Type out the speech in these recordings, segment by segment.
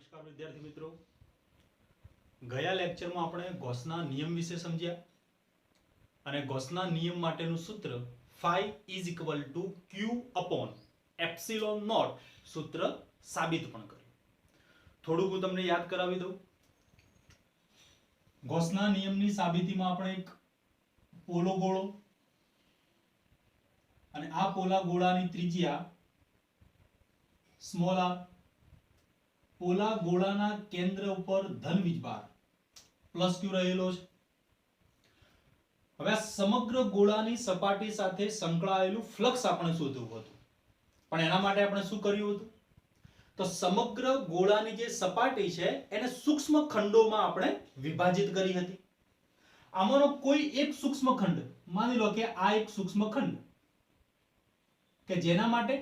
નમસ્કાર વિદ્યાર્થી મિત્રો, ગયા લેક્ચરમાં આપણે ગૌસના નિયમ વિશે સમજ્યા અને ગૌસના નિયમ માટેનું સૂત્ર phi is equal to q upon epsilon naught સૂત્ર સાબિત પણ કર્યું. થોડુંક હું તમને યાદ કરાવી દઉં. ગૌસના નિયમની સાબિતીમાં આપણે એક પોલો ગોળો અને આ પોલા ગોળાની ત્રિજ્યા સ્મોલ r, પોલા ગોળાના કેન્દ્ર ઉપર ધન વીજભાર પ્લસ q રહેલો છે. હવે આ સમગ્ર ગોળાની સપાટી સાથે સંકળાયેલું ફ્લક્સ આપણે શોધવું હતું, પણ એના માટે આપણે શું કર્યું હતું? તો સમગ્ર ગોળાની જે સપાટી છે એને સૂક્ષ્મ ખંડોમાં આપણે વિભાજિત કરી હતી. આમાંનો કોઈ એક સૂક્ષ્મ ખંડ, માની લો કે આ એક સૂક્ષ્મ ખંડ, કે જેના માટે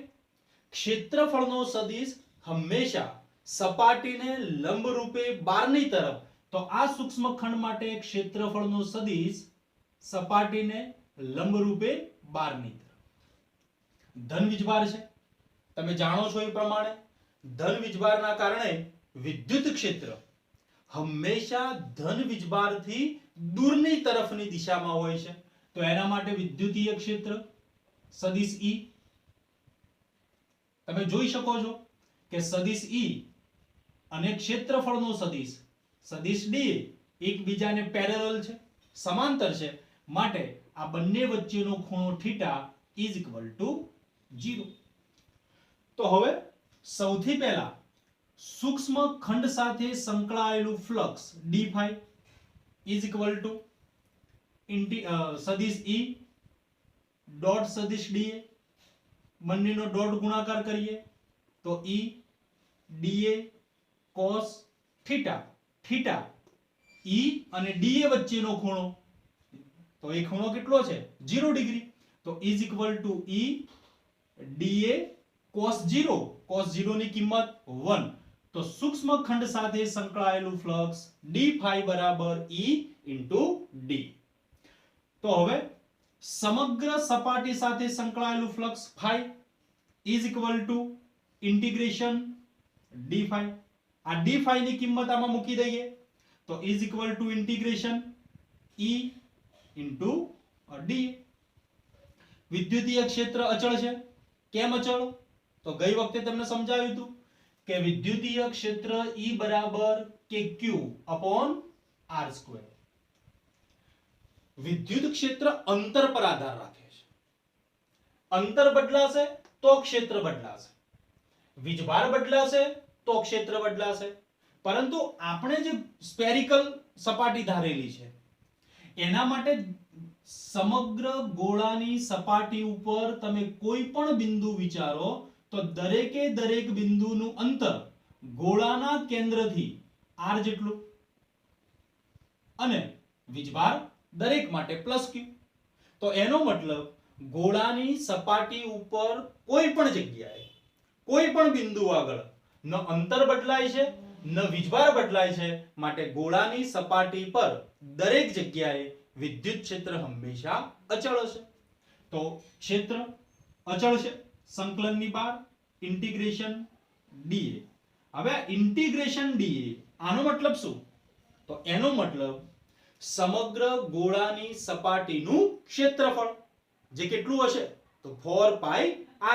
ક્ષેત્રફળનો સદિશ હંમેશા સપાટીને લંબ રૂપે બહારની તરફ, તો આ સૂક્ષ્મ ખંડ માટે ક્ષેત્રફળનો સદિશ સપાટીને લંબ રૂપે બહારની તરફ. ધન વીજભાર છે, તમે જાણો છો એ પ્રમાણે ધન વીજભારના કારણે વિદ્યુત ક્ષેત્ર હંમેશા ધન વીજભારથી દૂરની તરફની દિશામાં હોય છે. તો એના માટે વિદ્યુતીય ક્ષેત્ર સદિશ E તમે જોઈ શકો છો કે સદિશ E અને ક્ષેત્રફળનો સદિશ સદિશ D એકબીજાને પેરેલલ છે, સમાંતર છે, માટે આ બંને વચ્ચેનો ખૂણો થીટા ઇઝ ઇક્વલ ટુ 0. તો હવે સૌથી પહેલા સૂક્ષ્મ ખંડ સાથે સંકળાયેલું flux d phi is equal two સદિશ E ડોટ સદિશ da, બંનેનો ડોટ ગુણાકાર કરીએ તો E da cos theta, theta E અને da વચ્ચેનો ખૂણો, તો એ ખૂણો કેટલો છે? 0 ડિગ્રી. તો is equal to E da cos 0, cos 0 ની કિંમત 1. તો સૂક્ષ્મ ખંડ સાથે સંકળાયેલું ફ્લક્સ d phi બરાબર E d. તો હવે સમગ્ર સપાટી સાથે સંકળાયેલું flux phi is equal two integration d phi. આ d phi ની કિંમત આમાં મૂકી દઈએ તો is equal two integration E d. વિદ્યુતીય ક્ષેત્ર અચળ છે. કેમ અચળ? તો ગઈ વખતે તમને સમજાવ્યું હતું કે વિદ્યુતીય ક્ષેત્ર E બરાબર kq upon r². વિદ્યુત ક્ષેત્ર અંતર પર આધાર રાખે છે. અંતર બદલાશે તો ક્ષેત્ર બદલાશે, વીજભાર બદલાશે તો ક્ષેત્ર બદલાશે. પરંતુ આપણે જે સ્ફેરિકલ સપાટી ધારેલી છે એના માટે સમગ્ર ગોળાની સપાટી ઉપર તમે કોઈ પણ બિંદુ વિચારો તો દરેકે દરેક બિંદુનું અંતર ગોળાના કેન્દ્રથી r જેટલું, અને વીજભાર દરેક માટે પ્લસ q. તો એનો મતલબ ગોળાની સપાટી ઉપર કોઈ પણ જગ્યાએ કોઈ પણ બિંદુ આગળ ન અંતર બદલાય છે ન વીજભાર બદલાય છે, માટે ગોળાની સપાટી પર દરેક જગ્યાએ વિદ્યુત ક્ષેત્ર હંમેશા અચળ હશે. તો ક્ષેત્ર અચળ છે, સંકલનની બહાર ઇન્ટિગ્રેશન da. હવે ઇન્ટિગ્રેશન da આનો મતલબ શું? તો એનો મતલબ સમગ્ર ગોળાની સપાટીનું ક્ષેત્રફળ જે કેટલું હશે? તો 4 pi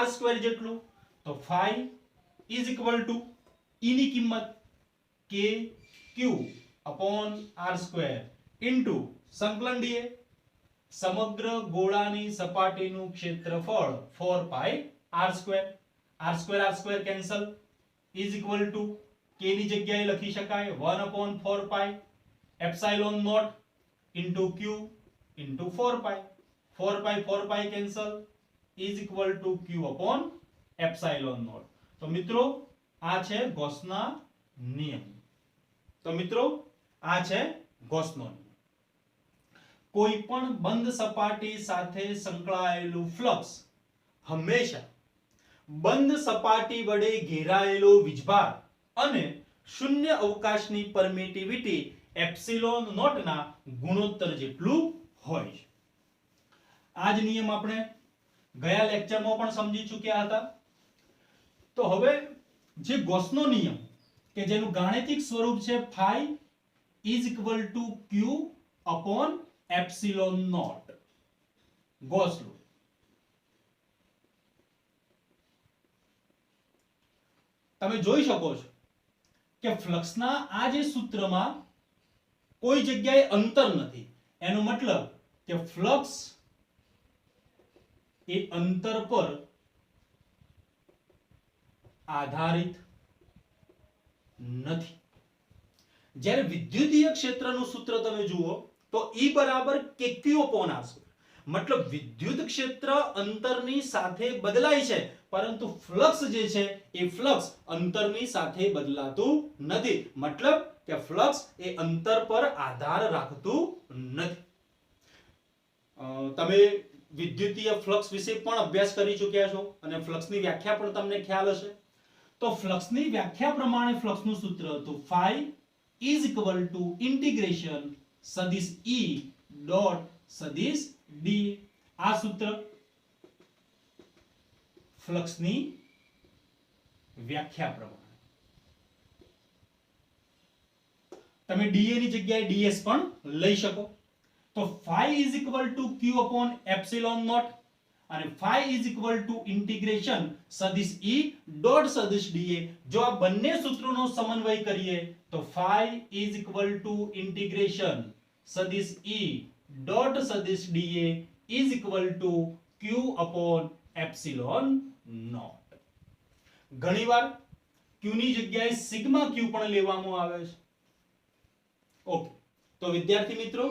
r² જેટલું. તો phi is equal to E ની કિંમત kq upon r² ઇન્ટુ સંકલન da. સમગ્ર ગોળાની સપાટીનું ક્ષેત્રફળ 4 pi r², r² cancel, is equal two k ની જગ્યાએ લખી શકાય 1 upon 4 pi epsilon naught into q into 4 pi. 4 pi cancel, is equal two q upon epsilon naught. તો મિત્રો આ છે ગૌસના નિયમ. તો મિત્રો આ છે ગૌસનો નિયમ. કોઈ પણ બંધ સપાટી સાથે સંકળાયેલું ફ્લક્સ હંમેશા બંધ સપાટી વડે ઘેરાયેલો વીજભાર અને શૂન્ય અવકાશની પરમિટિવિટી એપ્સિલોન નોટ ના ગુણોત્તર જેટલું હોય છે. આ જ નિયમ આપણે ગયા લેક્ચરમાં પણ સમજી ચૂક્યા હતા. તો હવે જે ગૌસનો નિયમ કે જેનું ગાણિતિક સ્વરૂપ છે phi is equal to q upon epsilon naught. Gauss law. તમે જોઈ શકો છો કે ફ્લક્સના આ જે સૂત્રમાં કોઈ જગ્યાએ અંતર નથી. એનો મતલબ કે ફ્લક્સ એ અંતર પર આધારિત નથી. જ્યારે વિદ્યુતીય ક્ષેત્રનું સૂત્ર તમે જુઓ તો E બરાબર kq upon r સ્ક્વેર. મતલબ વિદ્યુત ક્ષેત્ર અંતરની સાથે બદલાય છે, પરંતુ ફ્લક્સ જે છે એ ફ્લક્સ અંતરની સાથે બદલાતું નથી. મતલબ કે ફ્લક્સ એ અંતર પર આધાર રાખતું નથી. તમે વિદ્યુતીય ફ્લક્સ વિશે પણ અભ્યાસ કરી ચૂક્યા છો અને ફ્લક્સની વ્યાખ્યા પણ તમને ખ્યાલ હશે. તો ફ્લક્સની વ્યાખ્યા પ્રમાણે ફ્લક્સનું સૂત્ર હતું phi is equal to integration સદિશ E ડોટ સદિશ d. આ સૂત્ર ફ્લક્સની વ્યાખ્યા પ્રમાણે. તમે dA ની જગ્યાએ ds પણ લઈ શકો. તો phi is equal to q upon epsilon naught અને phi is equal to integration સદિશ E ડોટ સદિશ dA. જો આ બંને સૂત્રોનો સમન્વય કરીએ તો phi is equal to integration સદિશ E ડોટ સદિશ dA is equal to q upon epsilon naught. ઘણીવાર q ની જગ્યાએ સિગ્મા q પણ લેવામાં આવે છે. ઓકે, તો વિદ્યાર્થી મિત્રો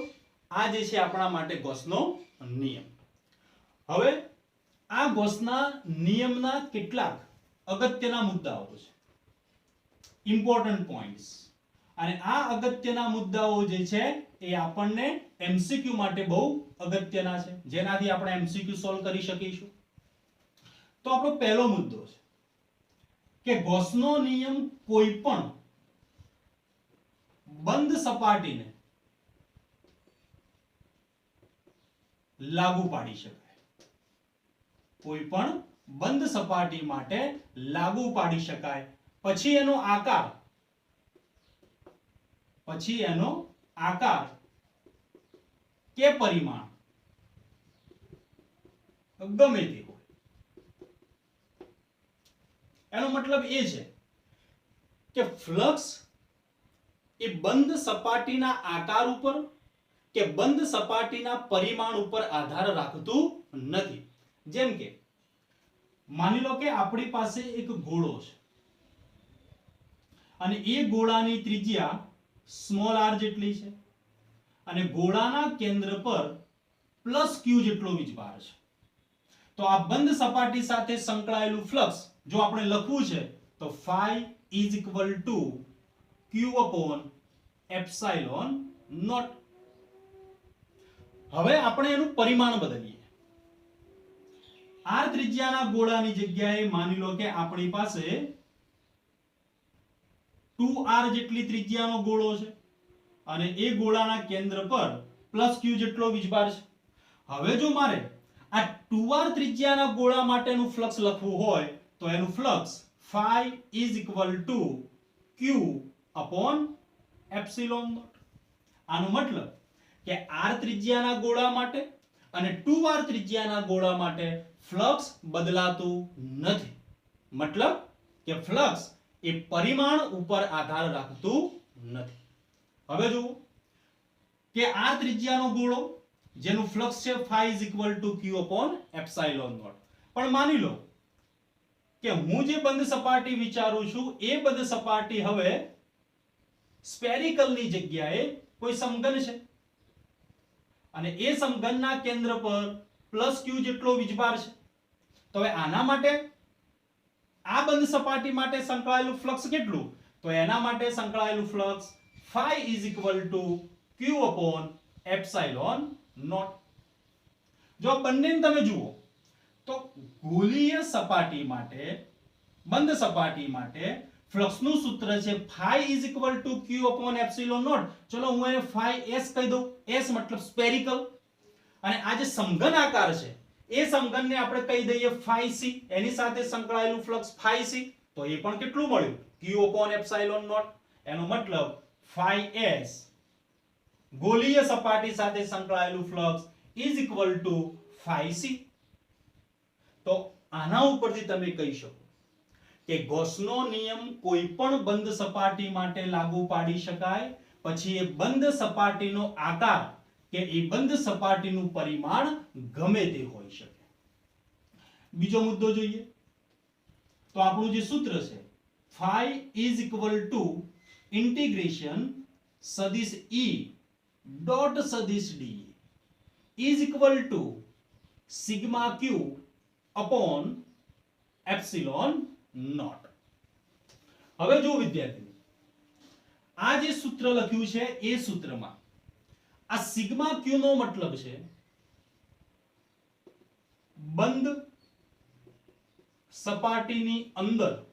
આ જે છે આપણા માટે ગોસનો નિયમ. હવે આ ગોસના નિયમના કેટલાક અગત્યના મુદ્દાઓ છે, ઇમ્પોર્ટન્ટ પોઈન્ટ્સ. અને આ અગત્યના મુદ્દાઓ જે છે એ આપણને એમસીક્યુ માટે બહુ અગત્યના છે, જેનાથી આપણે એમસીક્યુ સોલ્વ કરી શકીશું. તો આપણો પહેલો મુદ્દો છે કે ગોસનો નિયમ કોઈ પણ બંધ સપાટીને લાગુ પાડી શકાય. કોઈ પણ બંધ સપાટી માટે લાગુ પાડી શકાય. પછી એનો આકાર કે પરિમાણ ગમે તે હોય. એનો મતલબ એ છે કે ફ્લક્સ એ બંધ સપાટીના આકાર ઉપર કે બંધ સપાટીના પરિમાણ ઉપર આધાર રાખતું નથી. જેમ કે માની લો કે આપણી પાસે એક ગોળો છે અને એ ગોળાની ત્રિજ્યા સ્મોલ r જેટલી છે અને ગોળાના કેન્દ્ર પર પ્લસ q જેટલો વીજભાર છે. તો આ બંધ સપાટી સાથે સંકળાયેલું ફ્લક્સ જો આપણે લખવું છે તો phi is equal to q upon epsilon naught. હવે આપણે એનું પરિમાણ બદલીએ. r ત્રિજ્યાના ગોળાની જગ્યાએ માની લો કે આપણી પાસે 2r જેટલી ત્રિજ્યાનો ગોળો છે અને એ ગોળાના કેન્દ્ર પર પ્લસ q જેટલો વીજભાર છે. હવે જો મારે આ 2r ત્રિજ્યાના ગોળા માટેનું ફ્લક્સ લખવું હોય તો એનું flux phi is equal to q upon epsilon naught. આનો મતલબ કે r ત્રિજ્યાના ગોળા માટે અને 2r ત્રિજ્યાના ગોળા માટે ફ્લક્સ બદલાતું નથી. મતલબ કે ફ્લક્સ એ પરિમાણ ઉપર આધાર રાખતું નથી. હવે જુઓ કે r ત્રિજ્યાનો ગોળો જેનું ફ્લક્સ છે phi is equal to q upon epsilon naught. પણ માની લો કે હું જે બંધ સપાટી વિચારું છું એ બંધ સપાટી હવે સ્ફેરિકલ ની જગ્યાએ કોઈ સમઘન છે અને એ સમઘનના કેન્દ્ર પર પ્લસ q જેટલો વીજભાર છે. તો હવે આના માટે આ બંધ સપાટી માટે સંકળાયેલું ફ્લક્સ કેટલું? તો એના માટે સંકળાયેલું flux phi is equal to q upon epsilon naught. જો બંનેને તમે જુઓ તો ગોળીય સપાટી માટે બંધ સપાટી માટે ફ્લક્સનું સૂત્ર છે phi is equal to q upon epsilon naught. ચલો હું એને phi s કહી દઉં. s મતલબ સ્ફેરિકલ. અને આ જે સમઘન આકાર છે એ સમઘનને આપણે કહી દઈએ phi c. એની સાથે સંકળાયેલું ફ્લક્સ phi c. તો એ પણ કેટલું મળ્યું q upon epsilon naught એનો મતલબ phi s ગોલીય સપાટી સાથે સંકળાયેલું flux is equal to phi c તો આના ઉપરથી તમે કહી શકો કે ગોસનો નિયમ કોઈ પણ બંધ સપાટી માટે લાગુ પાડી શકાય પછી એ બંધ સપાટીનો આકાર કે એ બંધ સપાટીનું પરિમાણ ગમે તે હોઈ શકે બીજો મુદ્દો જોઈએ તો આપણું જે સૂત્ર છે phi is equal to integration સદિશ e dot સદિશ d is equal to sigma q upon epsilon naught હવે જો વિદ્યાર્થી આ જે સૂત્ર લખ્યું છે એ સૂત્રમાં આ સિગ્મા ક્યુ નો મતલબ છે બંધ સપાટીની અંદર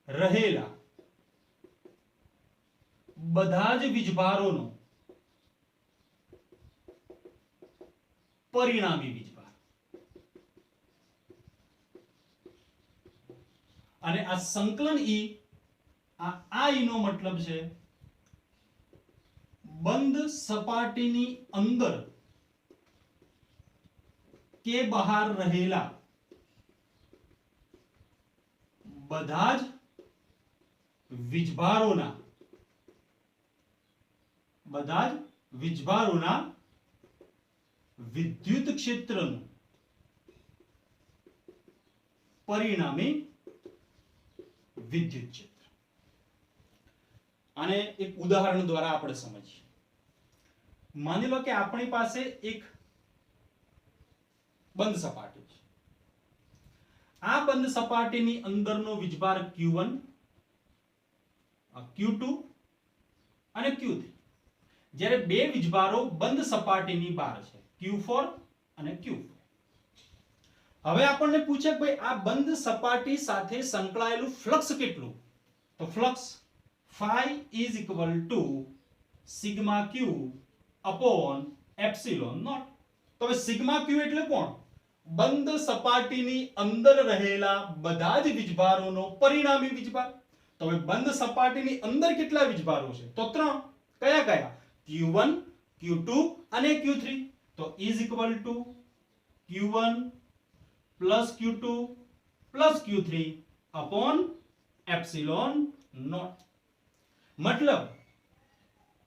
રહેલા બધા જ વીજભારોનો પરિણામી વીજભાર અને આ સંકલન ઈ આ ઈ નો મતલબ છે બંધ સપાટીની અંદર કે બહાર રહેલા બધા જ વીજભારોના વિદ્યુત ક્ષેત્રનું પરિણામી વિદ્યુત ક્ષેત્ર આને એક ઉદાહરણ દ્વારા આપણે સમજીએ માની લો કે આપણી પાસે એક બંધ સપાટી છે આ બંધ સપાટીની અંદરનો વીજભાર q1 q2 અને q3 જ્યારે બે વીજભારો બંધ સપાટીની બહાર છે q4 અને q4 હવે આપણને પૂછે કે ભાઈ આ બંધ સપાટી સાથે સંકળાયેલું ફ્લક્સ કેટલું તો flux phi is equal to sigma q upon epsilon naught તો હવે સિગ્મા q એટલે કોણ બંધ સપાટીની અંદર રહેલા બધા જ વીજભારોનો પરિણામી વીજભાર તો હવે બંધ સપાટીની અંદર કેટલા વીજભારો છે તો ત્રણ કયા કયા q1 q2 અને q3 તો is equal to q1 plus q2 plus q3 upon epsilon naught मतलब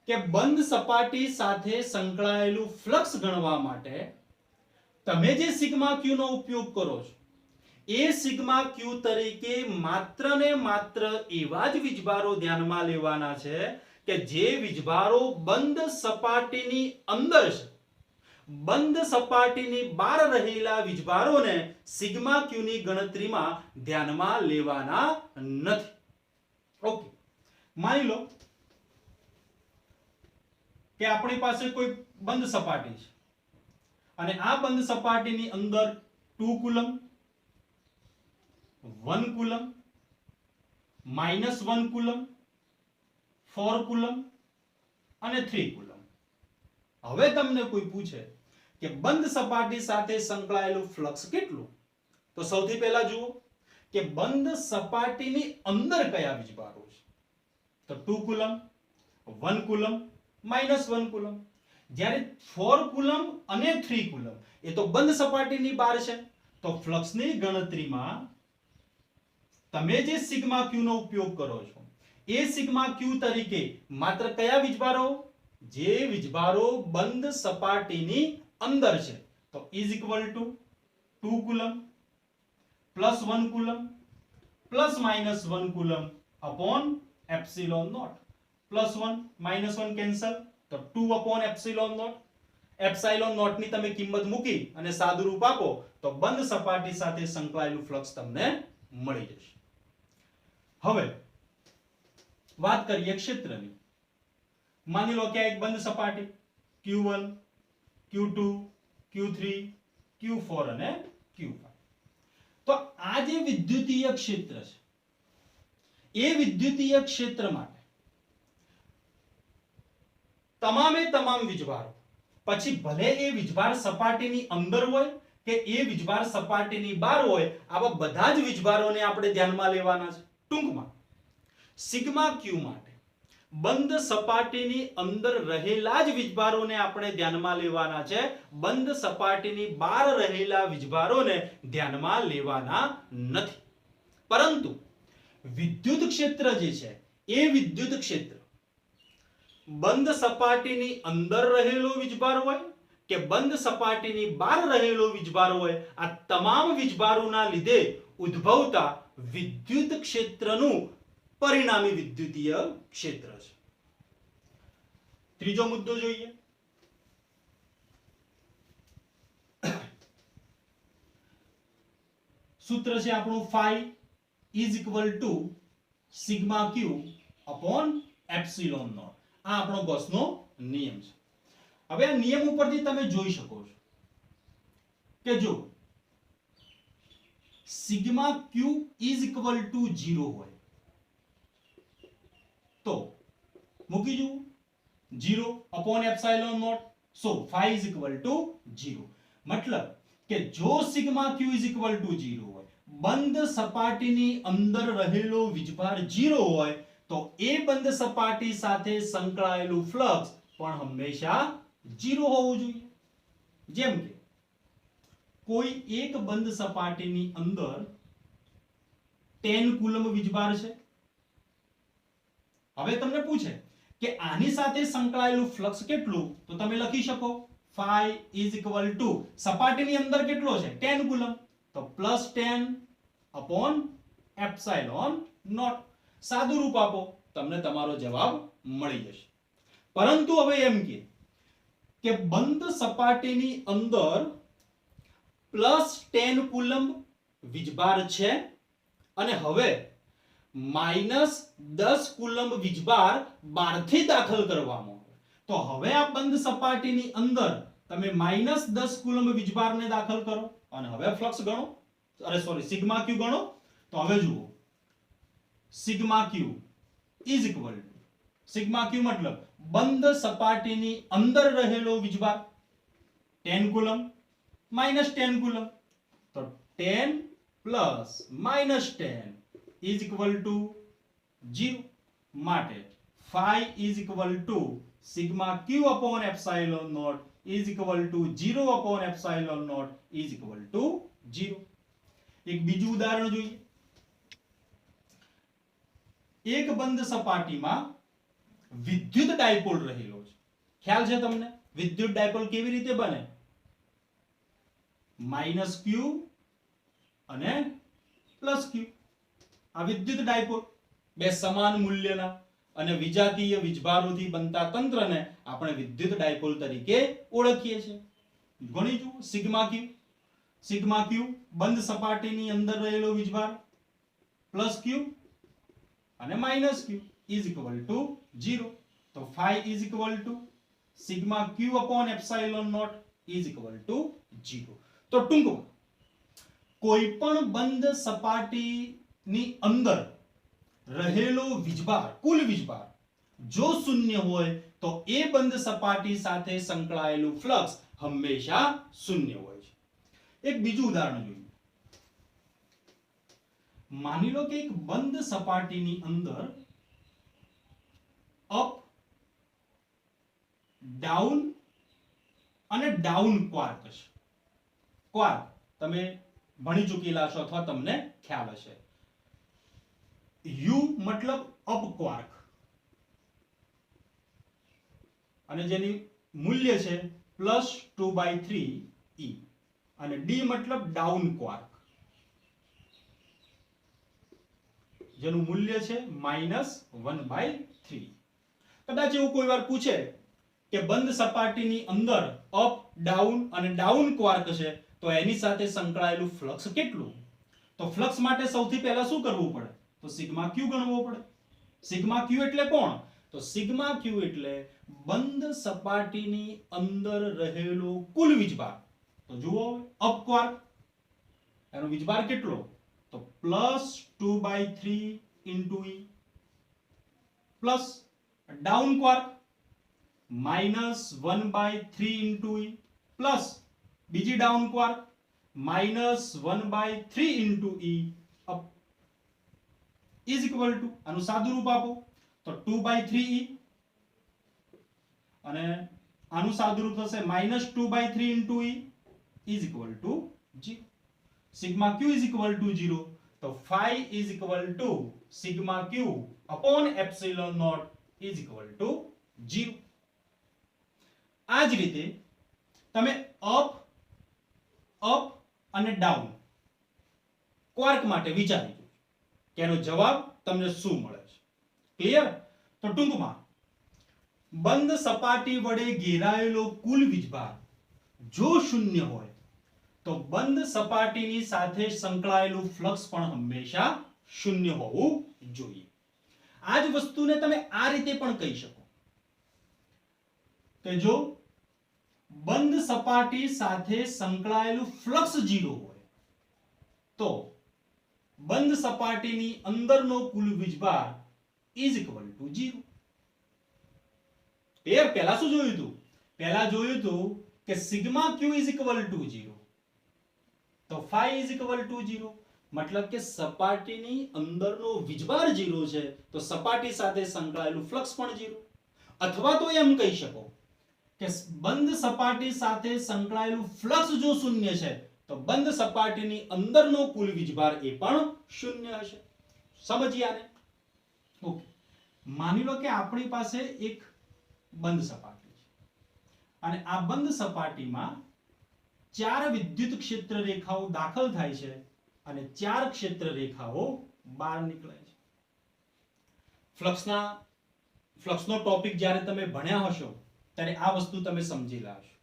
કે બંધ સપાટી સાથે સંકળાયેલું ફ્લક્સ ગણવા માટે તમે જે સિગ્મા ક્યુ નો ઉપયોગ કરો છો એ સિગ્મા ક્યુ તરીકે માત્ર ને માત્ર એવા જ વીજભારો ધ્યાનમાં લેવાના છે કે જે વીજભારો બંધ સપાટીની અંદર છે બંધ સપાટીની બહાર રહેલા વીજભારોને સિગ્મા ક્યુ ની ગણતરીમાં ધ્યાનમાં લેવાના નથી ઓકે માની લો કે આપણી પાસે કોઈ બંધ સપાટી છે અને આ બંધ સપાટીની અંદર 2 કુલમ 1 કુલમ -1 કુલમ 4 કુલમ અને 3 કુલમ હવે તમને કોઈ પૂછે કે બંધ સપાટી સાથે સંકળાયેલું ફ્લક્સ કેટલું તો સૌથી પહેલા જુઓ કે બંધ સપાટીની અંદર કયા વીજભારો છે તો 2 કુલમ 1 કુલમ -1 કુલમ જ્યારે 4 કુલમ અને 3 કુલમ એ તો બંધ સપાટીની બહાર છે તો ફ્લક્સની ગણતરીમાં તમે જે સિગ્મા ક્યુ નો ઉપયોગ કરો છો એ સિગ્મા ક્યુ તરીકે માત્ર કયા વીજભારો જે વીજભારો બંધ સપાટીની અંદર છે તો is equal to 2 coulomb +1 coulomb +-1 coulomb upon epsilon naught +1 -1 cancel તો 2 upon epsilon naught epsilon naught ની તમે કિંમત મૂકી અને સાદું રૂપ આપો તો બંધ સપાટી સાથે સંકળાયેલું ફ્લક્સ તમને મળી જશે હવે વાત કરીએ ક્ષેત્રની માની લો કે એક બંધ સપાટી q1 q2 q3 q4 અને q5 તો આ જે વિદ્યુતીય ક્ષેત્ર છે એ વિદ્યુતીય ક્ષેત્ર માટે તમામે તમામ વીજભારો પછી ભલે એ વીજભાર સપાટીની અંદર હોય કે એ વીજભાર સપાટીની બહાર હોય આવા બધા જ વીજભારોને આપણે ધ્યાનમાં લેવાના છે. ટૂંકમાં સિગ્મા ક્યુ માટે બંધ સપાટીની અંદર રહેલા જ વીજભારોને આપણે ધ્યાનમાં લેવાના છે. બંધ સપાટીની બહાર રહેલા વીજભારોને ધ્યાનમાં લેવાના નથી. પરંતુ વિદ્યુત ક્ષેત્ર જે છે એ વિદ્યુત ક્ષેત્ર બંધ સપાટીની અંદર રહેલો વીજભાર હોય કે બંધ સપાટીની બહાર રહેલો વીજભાર હોય, આ તમામ વીજભારોના લીધે ઉદ્ભવતા વિદ્યુત ક્ષેત્રનું પરિણામી વિદ્યુતીય ક્ષેત્ર છે. ત્રીજો મુદ્દો જોઈએ. સૂત્ર છે આપણું phi is equal to sigma q upon epsilon naught. આ આપણો ગૌસનો નિયમ છે. હવે આ નિયમ ઉપરથી તમે જોઈ શકો છો કે જો sigma q is equal to 0 હોય તો મૂકી જુઓ 0 upon epsilon naught, so phi is equal to 0. मतलब કે જો sigma q is equal to 0 હોય, બંધ સપાટીની અંદર રહેલો વીજભાર 0 હોય તો એ બંધ સપાટી સાથે સંકળાયેલું ફ્લક્સ પણ હંમેશા 0 હોવું જોઈએ. જેમ કે કોઈ એક બંધ સપાટીની અંદર 10 કુલમ વીજભાર છે. હવે તમને પૂછે કે આની સાથે સંકળાયેલું ફ્લક્સ કેટલું, તો તમે લખી શકો phi is equal to સપાટીની અંદર કેટલો છે 10 કુલમ, તો +10 upon epsilon naught. સાદું રૂપ આપો તમને તમારો જવાબ મળી જશે. પરંતુ હવે એમ કે બંધ સપાટીની અંદર +10 કુલમ વીજભાર છે અને હવે -10 કુલમ વીજભાર બહારથી દાખલ કરવામાં આવે, તો હવે આ બંધ સપાટીની અંદર તમે -10 કુલમ વીજભારને દાખલ કરો અને હવે ફ્લક્સ ગણો, સિગ્મા ક્યુ ગણો. તો હવે જુઓ sigma Q is equal to sigma ક્યુ મતલબ બંધ સપાટીની અંદર રહેલો વીજભાર 10 કુલમ -10 કુલમ, તો 10 પ્લસ -10 is equal to 0. માટે phi is equal to sigma q upon epsilon naught is equal to 0 upon epsilon naught is equal to 0. એક બીજું ઉદાહરણ જોઈએ. એક બંધ સપાટીમાં વિદ્યુત ડાયપોલ રહેલો છે. ખ્યાલ છે તમને વિદ્યુત ડાયપોલ કેવી રીતે બને? -q અને +q. આ વિદ્યુત ડાયપોલ બે સમાન મૂલ્યના અને વિજાતીય વીજભારોથી બનતા તંત્રને આપણે વિદ્યુત ડાયપોલ તરીકે ઓળખીએ છીએ. ગણી જુઓ સિગ્મા ક્યુ બંધ સપાટીની અંદર રહેલો વીજભાર +q અને -q is equal to 0. તો phi is equal to sigma q upon epsilon naught is equal to 0. તો ટૂંકમાં કોઈ પણ બંધ સપાટીની અંદર રહેલો વીજભાર કુલ વીજભાર જો શૂન્ય હોય તો એ બંધ સપાટી સાથે સંકળાયેલું ફ્લક્સ હંમેશા શૂન્ય હોય છે. એક બીજું ઉદાહરણ જોઈએ. માની લો કે એક બંધ સપાટીની અંદર અપ ડાઉન અને ડાઉન ક્વાર્ક છે. ક્વાર્ક તમે ભણી ચૂકેલા છો અથવા તમને ખ્યાલ હશે. U મતલબ અપ ક્વાર્ક અને જેની મૂલ્ય છે +2/3 e અને D મતલબ ડાઉન ક્વાર્ક જેનું મૂલ્ય છે -1/3. કદાચ એવું કોઈ વાર પૂછે કે બંધ સપાટીની અંદર અપ ડાઉન અને ડાઉન ક્વાર્ક છે તો એની સાથે સંકળાયેલું ફ્લક્સ કેટલું, તો ફ્લક્સ માટે સૌથી પહેલા શું કરવું પડે, તો સિગ્મા ક્યુ ગણવો પડે. સિગ્મા ક્યુ એટલે કોણ, તો સિગ્મા ક્યુ એટલે બંધ સપાટીની અંદર રહેલો કુલ વીજભાર. તો જુઓ અપ ક્વાર્ક એનો વીજભાર કેટલો, તો +2/3 e plus down quark -1/3 e plus બીજી down quark -1/3 into E is equal to, આનું સાદું રૂપ આપો તો 2/3E, અને આનું સાદું રૂપ થશે -2/3 into E is equal to 0. sigma q is equal to 0, તો phi is equal to sigma q upon epsilon naught is equal to 0. આ જ રીતે તમે અપ અને ડાઉન ક્વાર્ક માટે વિચારી લો કે એનો જવાબ તમને શું મળે છે. ક્લિયર? તો ટૂંકમાં બંધ સપાટી વડે ઘેરાયેલો કુલ વીજભાર જો શૂન્ય હોય તો બંધ સપાટીની સાથે સંકળાયેલું ફ્લક્સ પણ હંમેશા શૂન્ય હોવું જોઈએ. આ જ વસ્તુને તમે આ રીતે પણ કહી શકો કે જો બંધ સપાટી સાથે સંકળાયેલું ફ્લક્સ 0 હોય તો બંધ સપાટીની અંદરનો કુલ વીજભાર ઇઝ ઇક્વલ ટુ 0. એ પહેલા શું જોયું હતું? પહેલા જોયું હતું કે sigma Q is equal to 0, તો phi ઇઝ ઇક્વલ ટુ 0, મતલબ કે સપાટીની અંદરનો વીજભાર 0 છે તો સપાટી સાથે સંકળાયેલું ફ્લક્સ પણ 0. અથવા તો એમ કહી શકો કે બંધ સપાટી સાથે સંકળાયેલું ફ્લક્સ જો શૂન્ય છે તો બંધ સપાટીની અંદરનો કુલ વીજભાર એ પણ શૂન્ય હશે. સમજીએ આને? ઓકે, માની લો કે આપણી પાસે એક બંધ સપાટી છે અને આ બંધ સપાટીમાં 4 વિદ્યુત ક્ષેત્ર રેખાઓ દાખલ થાય છે અને 4 ક્ષેત્ર રેખાઓ બહાર નીકળે છે. ફ્લક્સનો ટોપિક જ્યારે તમે ભણ્યા હશો ત્યારે આ વસ્તુ તમે સમજેલા હશો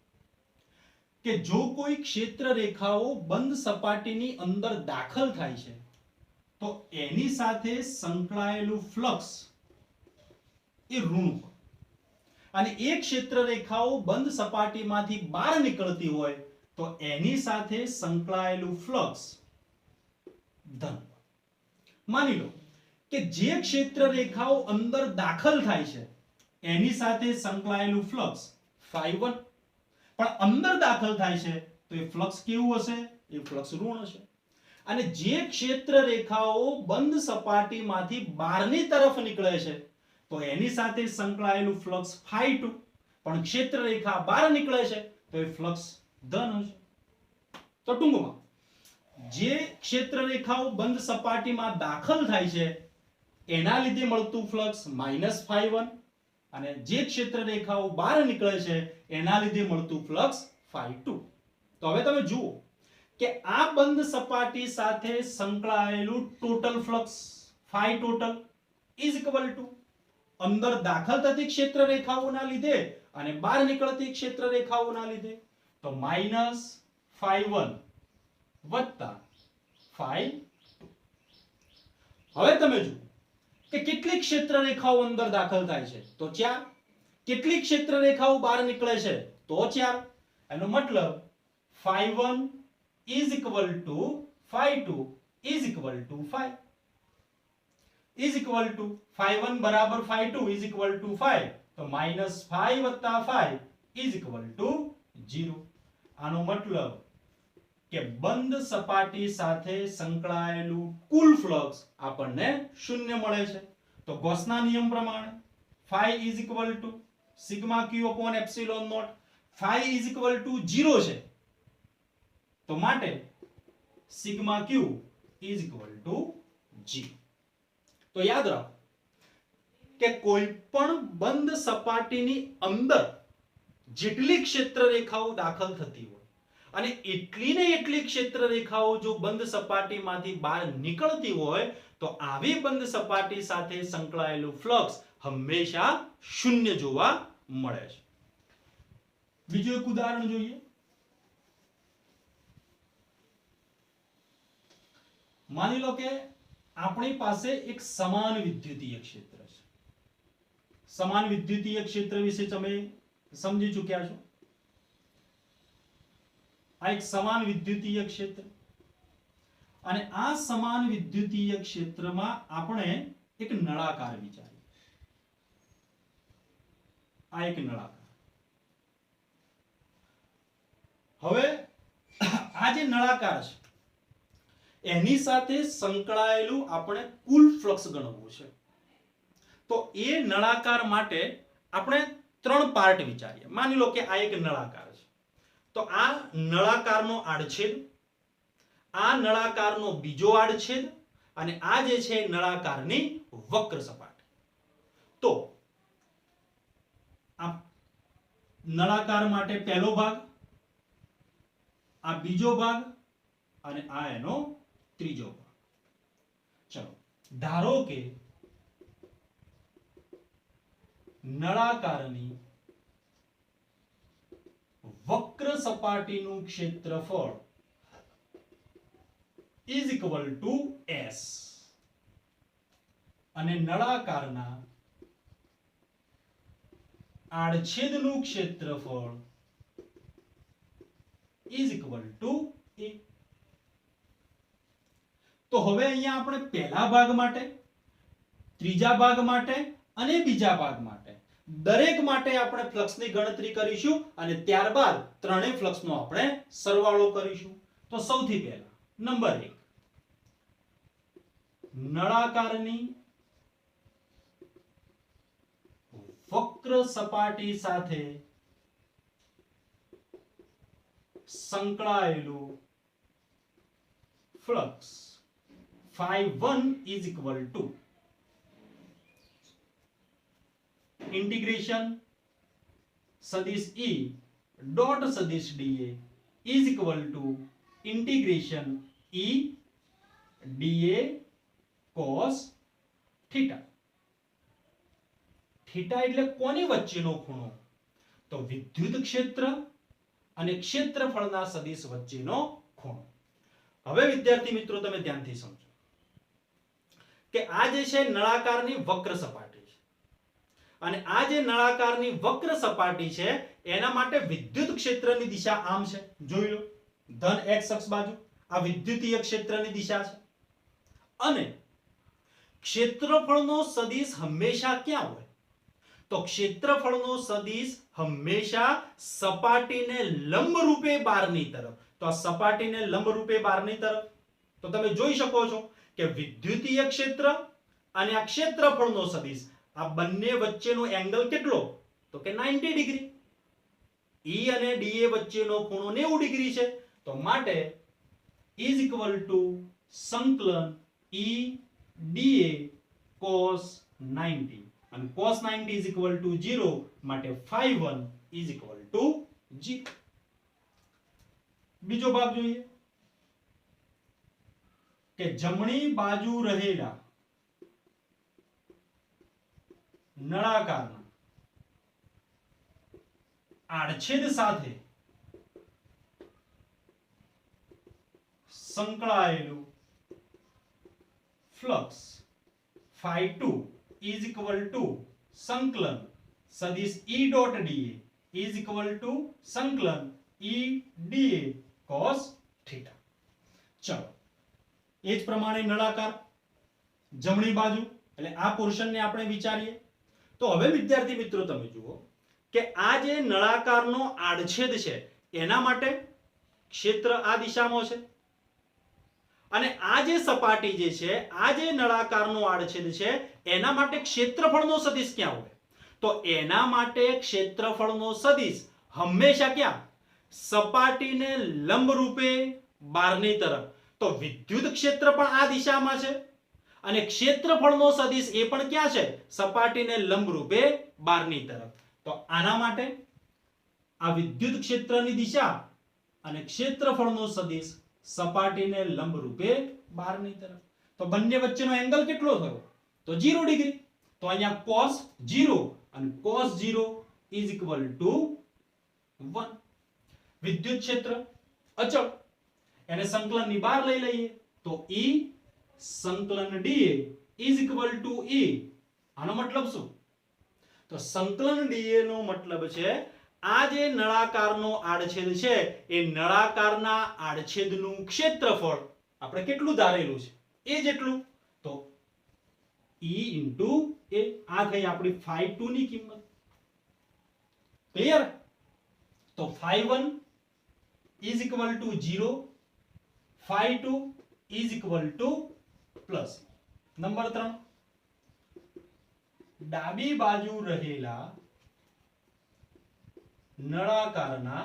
કે જો કોઈ ક્ષેત્ર રેખાઓ બંધ સપાટીની અંદર દાખલ થાય છે તો એની સાથે સંકળાયેલું ફ્લક્સ એ ઋણ હોય અને એક ક્ષેત્ર રેખાઓ બંધ સપાટીમાંથી બહાર નીકળતી હોય તો એની સાથે સંકળાયેલું ફ્લક્સ ધન. માની લો કે જે ક્ષેત્ર રેખાઓ અંદર દાખલ થાય છે એની સાથે સંકળાયેલું ફ્લક્સ phi1, પણ અંદર દાખલ થાય છે તો એ ફ્લક્સ કેવું હશે? એ ફ્લક્સ ઋણ હશે. અને જે ક્ષેત્ર રેખાઓ બંધ સપાટીમાંથી બહારની તરફ નીકળે છે તો એની સાથે સંકળાયેલું ફ્લક્સ phi2, પણ ક્ષેત્ર રેખા બહાર નીકળે છે તો એ ફ્લક્સ ધન હશે. તો ટૂંકમાં જે ક્ષેત્ર રેખાઓ બંધ સપાટીમાં દાખલ થાય છે એના લીધે મળતું ફ્લક્સ -phi1 અને જે ક્ષેત્ર રેખાઓ બહાર નીકળે છે એના લીધે મળતું ફ્લક્સ phi2. તો હવે તમે જુઓ કે આ બંધ સપાટી સાથે સંકળાયેલું total flux phi total is equal to અંદર દાખલ થતી ક્ષેત્ર રેખાઓના લીધે અને બહાર નીકળતી ક્ષેત્ર રેખાઓના લીધે તો -phi1 વત્તા phi2. હવે તમે જુઓ કે કેટલી ક્ષેત્ર રેખાઓ અંદર દાખલ થાય છે તો 4, કેટલી ક્ષેત્ર રેખાઓ બહાર નીકળે છે તો 4. એનો મતલબ phi1 is equal to phi2 is equal to 5 is equal to phi1 બરાબર phi2 is equal to 5, તો -5 વત્તા 5 is equal to 0. આનો મતલબ કે બંધ સપાટી સાથે સંકળાયેલું કુલ ફ્લક્સ આપણને શૂન્ય મળે છે. તો ગૌસના નિયમ પ્રમાણે phi is equal to sigma q upon epsilon naught, phi is equal to 0 છે તો માટે sigma q is equal to 0. તો યાદ રાખો કે કોઈ પણ બંધ સપાટીની અંદર જેટલી ક્ષેત્ર રેખાઓ દાખલ થતી હોય અને એટલી ને એટલી ક્ષેત્ર રેખાઓ જો બંધ સપાટીમાંથી બહાર નીકળતી હોય તો આવી બંધ સપાટી સાથે સંકળાયેલું ફ્લક્સ હંમેશા શૂન્ય જોવા મળે છે. બીજું એક ઉદાહરણ જોઈએ. માની લો કે આપણી પાસે એક સમાન વિદ્યુતીય ક્ષેત્ર છે. સમાન વિદ્યુતીય ક્ષેત્ર વિશે તમે સમજી ચૂક્યા છો. આ એક સમાન વિદ્યુતીય ક્ષેત્ર અને આ સમાન વિદ્યુતીય ક્ષેત્રમાં આપણે એક નળાકાર વિચારીએ. આ એક નળાકાર. હવે આ જે નળાકાર છે એની સાથે સંકળાયેલું આપણે કુલ ફ્લક્સ ગણવું છે. તો એ નળાકાર માટે આપણે 3 પાર્ટ વિચારીએ. માની લો કે આ એક નળાકાર છે, તો આ નળાકારનો આડછેદ, આ નળાકારનો બીજો આડછેદ અને આ જે છે નળાકારની વક્ર સપાટી. તો આ નળાકાર માટે પહેલો ભાગ, આ બીજો ભાગ અને આ એનો ત્રીજો ભાગ. ચલો ધારો કે નળાકારની વક્ર સપાટીનું ક્ષેત્રફળ ઇઝ ઇક્વલ ટુ S અને નળાકારના આડછેદનું ક્ષેત્રફળ ઇઝ ઇક્વલ ટુ A. તો હવે અહીંયા આપણે પહેલા ભાગ માટે, ત્રીજા ભાગ માટે અને બીજા ભાગ માટે દરેક માટે આપણે ફ્લક્સની ગણતરી કરીશું અને ત્યારબાદ ત્રણેય ફ્લક્સનો આપણે સરવાળો કરીશું. તો સૌથી પહેલા નંબર 1, નળાકારની વક્ર સપાટી સાથે સંકળાયેલું flux phi1 is equal to integration सदिश E डॉट सदिश dA is equal to integration E dA cos theta. Theta એટલે કોની વચ્ચેનો ખૂણો? તો વિદ્યુત ક્ષેત્ર અને ક્ષેત્રફળના સદિશ વચ્ચેનો ખૂણો. હવે વિદ્યાર્થી મિત્રો તમે ધ્યાનથી સમજો કે આ જે છે નળાકારની વક્ર સપાટી છે અને આ જે નળાકારની વક્ર સપાટી છે એના માટે વિદ્યુત ક્ષેત્રની દિશા આમ છે. જોઈ લો, ધન x અક્ષ બાજુ આ વિદ્યુતીય ક્ષેત્રની દિશા છે અને ક્ષેત્રફળનો સદિશ હંમેશા ક્યાં હોય? તો ક્ષેત્રફળનો સદિશ હંમેશા સપાટીને લંબ રૂપે બહારની તરફ. તો આ સપાટીને લંબ રૂપે બહારની તરફ. તો તમે જોઈ શકો છો કે વિદ્યુતીય ક્ષેત્ર અને આ ક્ષેત્રફળનો સદિશ આ બંને વચ્ચેનો એંગલ કેટલો? તો કે 90 ડિગ્રી. E અને dA વચ્ચેનો ખૂણો 90 ડિગ્રી છે. તો માટે is equal to સંકલન E dA cos 90 અને cos 90 is equal to 0 માટે phi1 is equal to 0. બીજો ભાગ જોઈએ કે જમણી બાજુ રહેલા નળાકારના આડછેદ સાથે સંકળાયેલું flux phi2 is equal to સંકલન સદિશ E dot dA is equal to સંકલન E dA cos theta. ચલો એ જ પ્રમાણે નળાકાર જમણી બાજુ એટલે આ પોર્શનને આપણે વિચારીએ. તો હવે વિદ્યાર્થી મિત્રો તમે જુઓ કે આ જે નળાકારનો આડછેદ છે એના માટે ક્ષેત્ર આ દિશામાં છે અને આ જે સપાટી જે છે આ જે નળાકારનો આડછેદ છે એના માટે ક્ષેત્રફળનો સદિશ ક્યાં હોય? તો એના માટે ક્ષેત્રફળનો સદિશ હંમેશા ક્યાં? સપાટીને લંબ રૂપે બહારની તરફ. તો વિદ્યુત ક્ષેત્ર પણ આ દિશામાં છે અને ક્ષેત્રફળનો સદિશ એ પણ ક્યાં છે? સપાટીને લંબ રૂપે બહારની તરફ. તો આના માટે આ વિદ્યુત ક્ષેત્રની દિશા અને ક્ષેત્રફળનો સદિશ સપાટીને લંબ રૂપે બહારની તરફ. તો બંને વચ્ચેનો એંગલ કેટલો થયો? તો 0 ડિગ્રી. તો અહીંયા cos 0 અને cos 0 is equal to 1. વિદ્યુત ક્ષેત્ર અચળ એને સંકલનની બહાર લઈ લઈએ તો E સંકલન dA is equal to E. આનો મતલબ શું? તો સંકલન dA નો મતલબ છે આ જે નળાકારનો આડછેદ છે એ નળાકારના આડછેદનું ક્ષેત્રફળ આપણે કેટલું ધારેલું છે એ જેટલું. તો E into A આ થઈ આપણી phi2 ની કિંમત. ક્લિયર? તો phi1 is equal to 0, phi2 is equal to plus. Number 3, ડાબી બાજુ રહેલા નળાકારના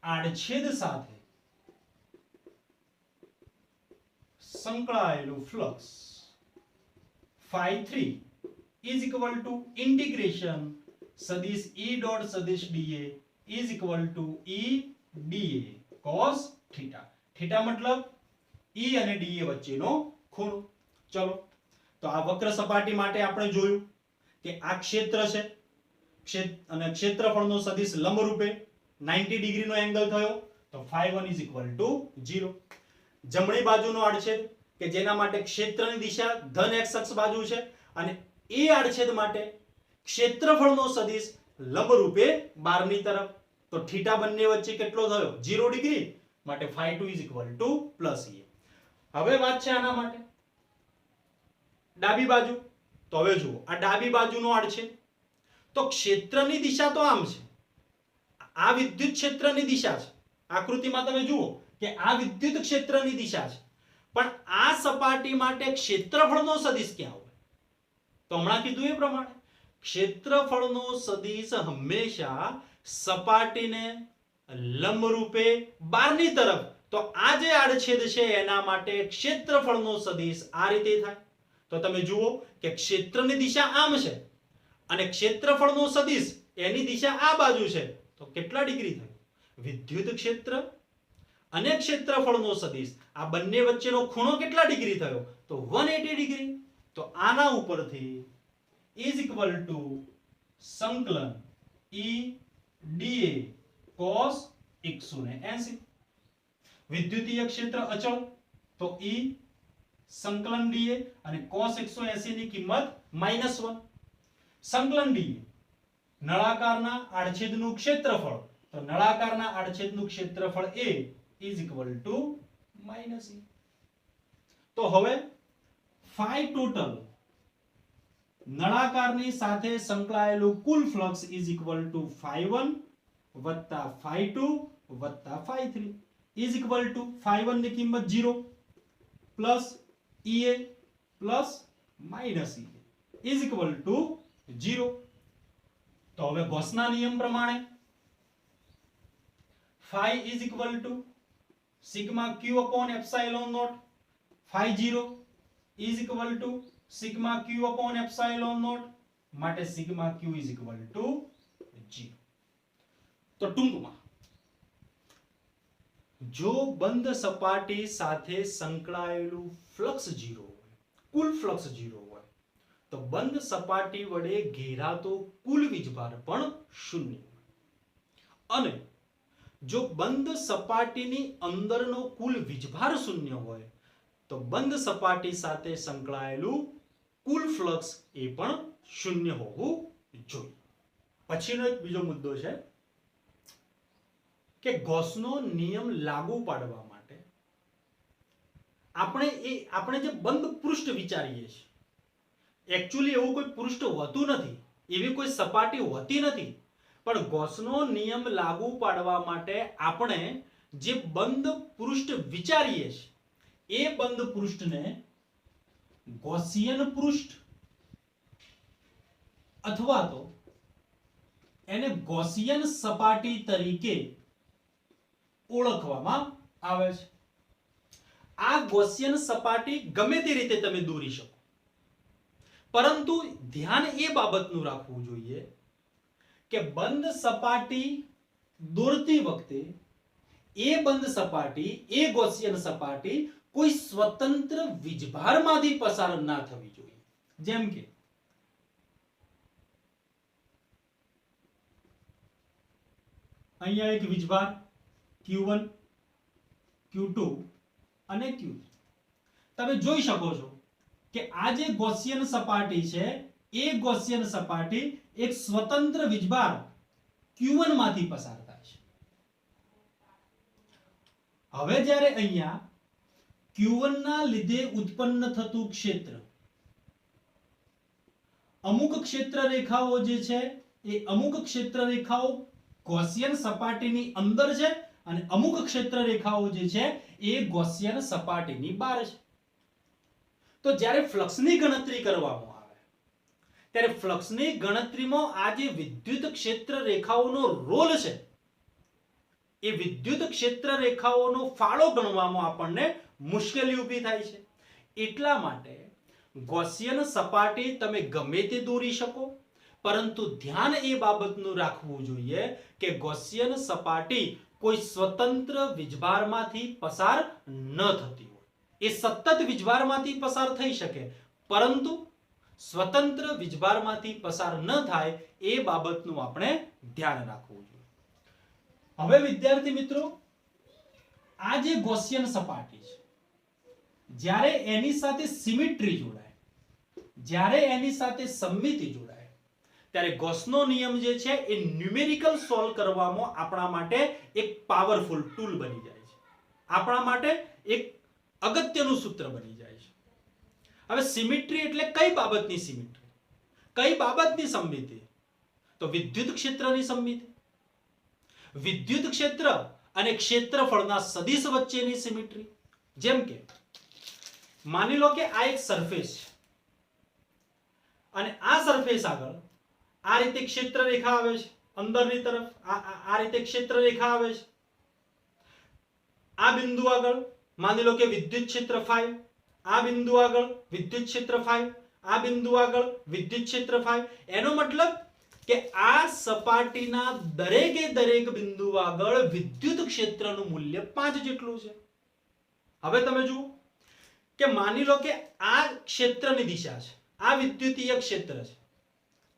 આડછેદ સાથે સંકળાયેલું flux phi3 is equal to integration સદિશ E dot સદિશ dA is equal to E dA cos theta. theta મતલબ E અને dA વચ્ચેનો ખૂણો. ચલો તો આ વક્ર સપાટી માટે આપણે જોયું કે આ ક્ષેત્ર છે અને ક્ષેત્રફળનો સદિશ લંબરૂપે 90 ડિગ્રીનો એંગલ થયો તો phi1 is equal to 0. જમણી બાજુનો આડછેદ કે જેના માટે ક્ષેત્રની દિશા ધન x અક્ષ બાજુ છે અને એ આડછેદ માટે ક્ષેત્રફળનો સદિશ લંબરૂપે 12 ની તરફ તો થીટા બંને વચ્ચે કેટલો થયો 0 ડિગ્રી માટે phi2 is equal to plus E. હવે વાત છે આના માટે ડાબી બાજુ. તો હવે જુઓ આ ડાબી બાજુનો આડછેદ તો ક્ષેત્રની દિશા તો આમ છે, આ વિદ્યુત ક્ષેત્રની દિશા છે. આકૃતિમાં તમે જુઓ કે આ વિદ્યુત ક્ષેત્રની દિશા છે પણ આ સપાટી માટે ક્ષેત્રફળનો સદિશ ક્યાં હોય? તો હમણાં કીધું એ પ્રમાણે ક્ષેત્રફળનો સદિશ હંમેશા સપાટીને લંબરૂપે 12 ની તરફ. તો આ જે આડછેદ છે એના માટે ક્ષેત્રફળનો સદિશ આ રીતે થાય. તો તમે જુઓ કે ક્ષેત્રની દિશા આમ છે અને ક્ષેત્રફળનો સદિશ એની દિશા આ બાજુ છે તો કેટલા ડિગ્રી થયું? વિદ્યુત ક્ષેત્ર અને ક્ષેત્રફળનો સદિશ આ બંને વચ્ચેનો ખૂણો કેટલા ડિગ્રી થયો? તો 180 ડિગ્રી. તો આના ઉપરથી is equal to સંકલન E dA cos 180. વિદ્યુતીય ક્ષેત્ર અચળ તો E સંકલન dA અને cos 180 ની કિંમત -1. સંકલન dA નળાકારના આડછેદનું ક્ષેત્રફળ તો નળાકારના આડછેદનું ક્ષેત્રફળ A is equal to -E. તો હવે phi ટોટલ નળાકારની સાથે સંકળાયેલું કુલ flux is equal to phi1 વત્તા phi2 વત્તા phi3 is equal to phi1 ની કિંમત 0 plus EA plus minus EA is equal to 0. તો હવે ગૌસના નિયમ પ્રમાણે phi is equal to sigma q upon epsilon naught. phi0 is equal to sigma q upon epsilon naught માટે sigma q is equal to 0. તો ટૂંકમાં જો બંધ સપાટી સાથે સંકળાયેલું ફ્લક્સ 0 હોય, કુલ ફ્લક્સ 0 હોય તો બંધ સપાટી વડે ઘેરાતો કુલ વીજભાર પણ 0 હોય અને જો બંધ સપાટીની અંદરનો કુલ વીજભાર 0 હોય તો બંધ સપાટી સાથે સંકળાયેલું કુલ ફ્લક્સ એ પણ 0 હોવું જોઈએ. પછીનો એક બીજો મુદ્દો છે કે ગૌસનો નિયમ લાગુ પાડવા માટે આપણે જે બંધ પૃષ્ઠ વિચારીએ છીએ એકચ્યુઅલી એવું કોઈ પૃષ્ઠ હોતું નથી, એવી કોઈ સપાટી હોતી નથી પણ ગૌસનો નિયમ લાગુ પાડવા માટે આપણે જે બંધ પૃષ્ઠ વિચારીએ છીએ એ બંધ પૃષ્ઠને ગૌસિયન પૃષ્ઠ અથવા તો એને ગૌસિયન સપાટી તરીકે ઓળખવામાં આવે છે. આ ગૌસિયન સપાટી ગમે તે રીતે તમે દોરી શકો પરંતુ ધ્યાન એ બાબતનું રાખવું જોઈએ કે બંધ સપાટી દોરતી વખતે એ બંધ સપાટી એ ગૌસિયન સપાટી કોઈ સ્વતંત્ર વીજભારમાંથી પસાર ના થવી જોઈએ. જેમ કે અહીંયા એક વીજભાર Q1 Q2 અને Q3 તમે જોઈ શકો છો કે આ જે ગૌસિયન સપાટી છે એ ગૌસિયન સપાટી એક સ્વતંત્ર વીજભાર Q1 માંથી પસાર થાય છે. હવે જ્યારે અહીંયા Q1 ના લીધે ઉત્પન્ન થતું ક્ષેત્ર અમુક ક્ષેત્ર રેખાઓ જે છે એ અમુક ક્ષેત્ર રેખાઓ ગૌસિયન સપાટીની અંદર છે અને અમુક ક્ષેત્ર રેખાઓ જે છે એ ગૌસિયન સપાટીની બહાર છે. તો જ્યારે ફ્લક્સની ગણતરી કરવામાં આવે ત્યારે ફ્લક્સની ગણતરીમાં આ જે વિદ્યુત ક્ષેત્ર રેખાઓનો રોલ છે એ વિદ્યુત ક્ષેત્ર રેખાઓનો ફાળો ગણવામાં આપણને મુશ્કેલી ઊભી થાય છે. એટલા માટે ગૌસિયન સપાટી તમે ગમે તે દોરી શકો, પરંતુ ધ્યાન એ બાબતનું રાખવું જોઈએ કે ગૌસિયન સપાટી કોઈ સ્વતંત્ર વીજભારમાંથી પસાર ન થતી હોય. એ સતત વીજભારમાંથી પસાર થઈ શકે, પરંતુ સ્વતંત્ર વીજભારમાંથી પસાર ન થાય એ બાબતનું આપણે ધ્યાન રાખવું જોઈએ. હવે વિદ્યાર્થી મિત્રો, આ જે ગૌસિયન સપાટી છે, જ્યારે એની સાથે સિમેટ્રી જોડાય, જ્યારે એની સાથે સમમિતિ જોડાય, ત્યારે ગૌસનો નિયમ જે છે એ ન્યુમેરિકલ સોલ્વ કરવામાં આપણા માટે એક પાવરફુલ ટૂલ બની જાય છે, આપણા માટે એક અગત્યનું સૂત્ર બની જાય છે. હવે સિમેટ્રી એટલે કઈ બાબતની સિમેટ્રી, કઈ બાબતની સમમિતિ? તો વિદ્યુત ક્ષેત્રની સમમિતિ. વિદ્યુત ક્ષેત્ર અને ક્ષેત્રફળના સદિશ વચ્ચેની સિમેટ્રી. જેમ કે માની લો કે આ એક સરફેસ છે અને આ સરફેસ આગળ આ રીતે ક્ષેત્ર રેખા આવે છે, અંદરની તરફ આ રીતે ક્ષેત્ર રેખા આવે છે. આ બિંદુ આગળ માની લો કે વિદ્યુત ક્ષેત્ર phi, આ બિંદુ આગળ વિદ્યુત ક્ષેત્ર phi, આ બિંદુ આગળ વિદ્યુત ક્ષેત્ર phi. એનો મતલબ કે આ સપાટીના દરેકે દરેક બિંદુ આગળ વિદ્યુત ક્ષેત્રનું મૂલ્ય 5 જેટલું છે. હવે તમે જુઓ કે માની લો કે આ ક્ષેત્રની દિશા છે, આ વિદ્યુતીય ક્ષેત્ર છે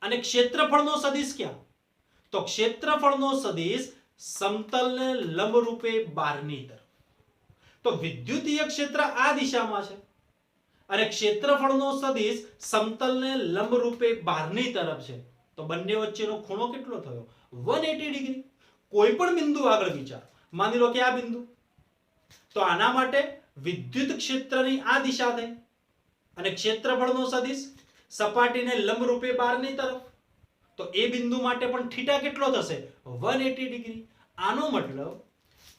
અને ક્ષેત્રફળનો સદિશ ક્યાં? તો ક્ષેત્રફળનો સદિશ સમતલને લંબ રૂપે બહારની તરફ. તો વિદ્યુતીય ક્ષેત્ર આ દિશામાં છે અને ક્ષેત્રફળનો સદિશ સમતલને લંબ રૂપે બહારની તરફ છે. તો બંને વચ્ચેનો ખૂણો કેટલો થયો? 180 ડિગ્રી. કોઈ પણ બિંદુ આગળ વિચારો, માની લો કે આ બિંદુ, તો આના માટે વિદ્યુત ક્ષેત્રની આ દિશા થઈ અને ક્ષેત્રફળનો સદિશ સપાટીને લંબ રૂપે બહારની તરફ. તો એ બિંદુ માટે પણ થીટા કેટલો થશે? 180 ડિગ્રી. આનો મતલબ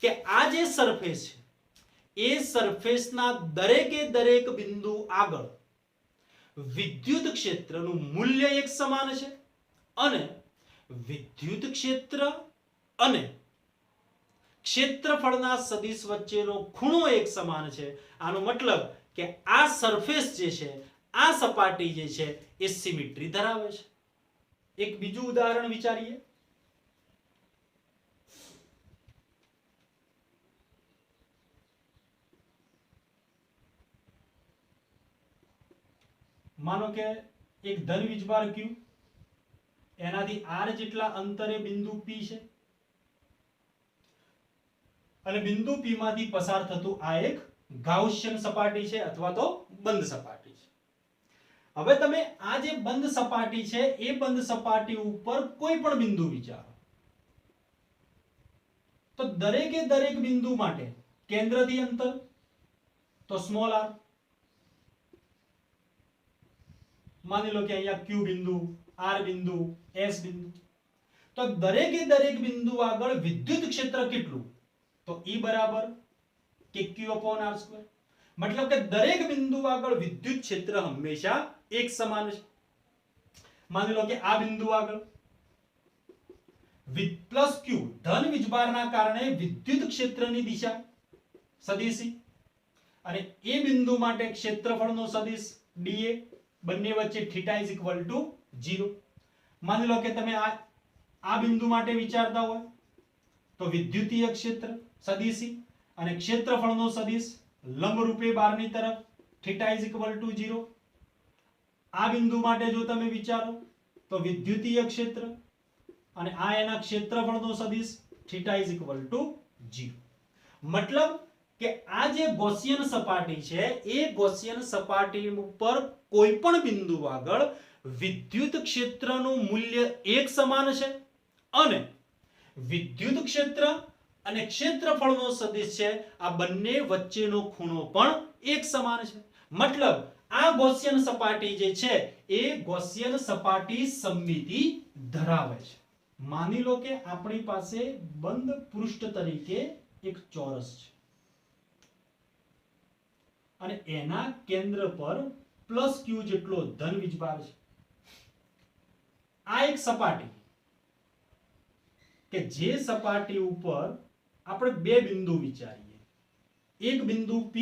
કે આ જે સરફેસ છે એ સરફેસના દરેકે દરેક બિંદુ આગળ વિદ્યુત ક્ષેત્રનું મૂલ્ય એક સમાન છે અને વિદ્યુત ક્ષેત્ર અને ક્ષેત્રફળના સદિશ વચ્ચેનો ખૂણો એક સમાન છે. આનો મતલબ કે આ સરફેસ જે છે, આ સપાટી જે છે એ સિમેટ્રી ધરાવે છે. એક બીજું ઉદાહરણ વિચારીએ. માનો કે એક ધન વીજભાર Q, એનાથી r જેટલા અંતરે બિંદુ P છે અને બિંદુ P માંથી પસાર થતું આ એક ગાઉસિયન સપાટી છે અથવા તો બંધ સપાટી છે. હવે તમે આ જે બંધ સપાટી છે એ બંધ સપાટી ઉપર કોઈ પણ બિંદુ વિચારો, તો દરેકે દરેક બિંદુ માટે કેન્દ્રથી અંતર તો સ્મોલ r. માની લો કે અહીંયા Q બિંદુ, R બિંદુ, S બિંદુ. તો દરેકે દરેક બિંદુ આગળ વિદ્યુત ક્ષેત્ર કેટલું? તો E બરાબર kq/r². મતલબ કે દરેક બિંદુ આગળ વિદ્યુત ક્ષેત્ર હંમેશા એક સમાન છે. માની લો કે આ બિંદુ આગળ પ્લસ Q ધન વીજભારના કારણે વિદ્યુત ક્ષેત્રની દિશા સદિશી અને એ બિંદુ માટે ક્ષેત્રફળનો સદિશ dA, બંને વચ્ચે θ = 0. માની લો કે તમે આ બિંદુ માટે વિચારતા હોય તો વિદ્યુતીય ક્ષેત્ર સદિશી અને ક્ષેત્રફળનો સદિશ લંબ રૂપે બહારની તરફ θ = 0. આ બિંદુ માટે જો તમે વિચારો તો વિદ્યુતીય ક્ષેત્ર અને આ એના ક્ષેત્રફળનો સદિશ θ = 0. મતલબ કે આ જે ગૌસિયન સપાટી છે એ ગૌસિયન સપાટી ઉપર કોઈ પણ બિંદુ આગળ વિદ્યુત ક્ષેત્રનું મૂલ્ય એક સમાન છે અને વિદ્યુત ક્ષેત્ર અને ક્ષેત્રફળનો સદિશ છે આ બંને વચ્ચેનો ખૂણો પણ એક સમાન છે. મતલબ આ ગૌસિયન સપાટી જે છે એ ગૌસિયન સપાટી સમમિતિ ધરાવે છે. માની લો કે આપણી પાસે બંધ પૃષ્ઠ તરીકે એક ચોરસ છે અને એના કેન્દ્ર પર પ્લસ ક્યુ જેટલો ધન વીજભાર છે. આ એક સપાટી કે જે સપાટી ઉપર આપણે બે બિંદુ વિચારીએ, એક બિંદુ P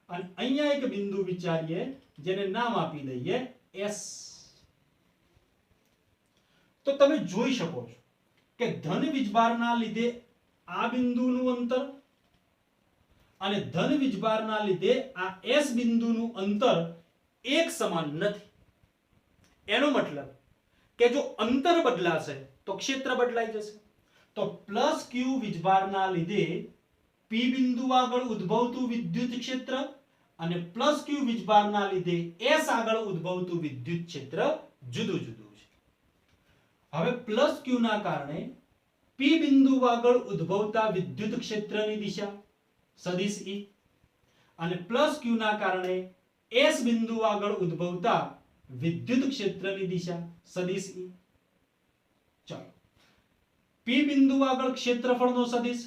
અને અહીંયા એક બિંદુ વિચારીએ જેને નામ આપી દઈએ S. તો તમે જોઈ શકો છો કે ધન વીજભારના લીધે આ બિંદુનું અંતર અને ધન વીજભારના લીધે આ S બિંદુનું અંતર એક સમાન નથી. એનો મતલબ કે જો અંતર બદલાશે તો ક્ષેત્ર બદલાઈ જશે. તો પ્લસ ક્યુ વીજભારના લીધે P બિંદુ આગળ ઉદ્ભવતું વિદ્યુત ક્ષેત્ર અને પ્લસ ક્યુ વીજભારના લીધે S આગળ ઉદ્ભવતું વિદ્યુત ક્ષેત્ર જુદું જુદું છે. હવે પ્લસ ક્યુ ના કારણે P બિંદુ આગળ ઉદ્ભવતા વિદ્યુત ક્ષેત્રની દિશા સદિશ E અને પ્લસ ક્યુ ના કારણે S બિંદુ આગળ ઉદ્ભવતા વિદ્યુત ક્ષેત્રની દિશા સદિશ E. ચાલો, P બિંદુ આગળ ક્ષેત્રફળનો સદિશ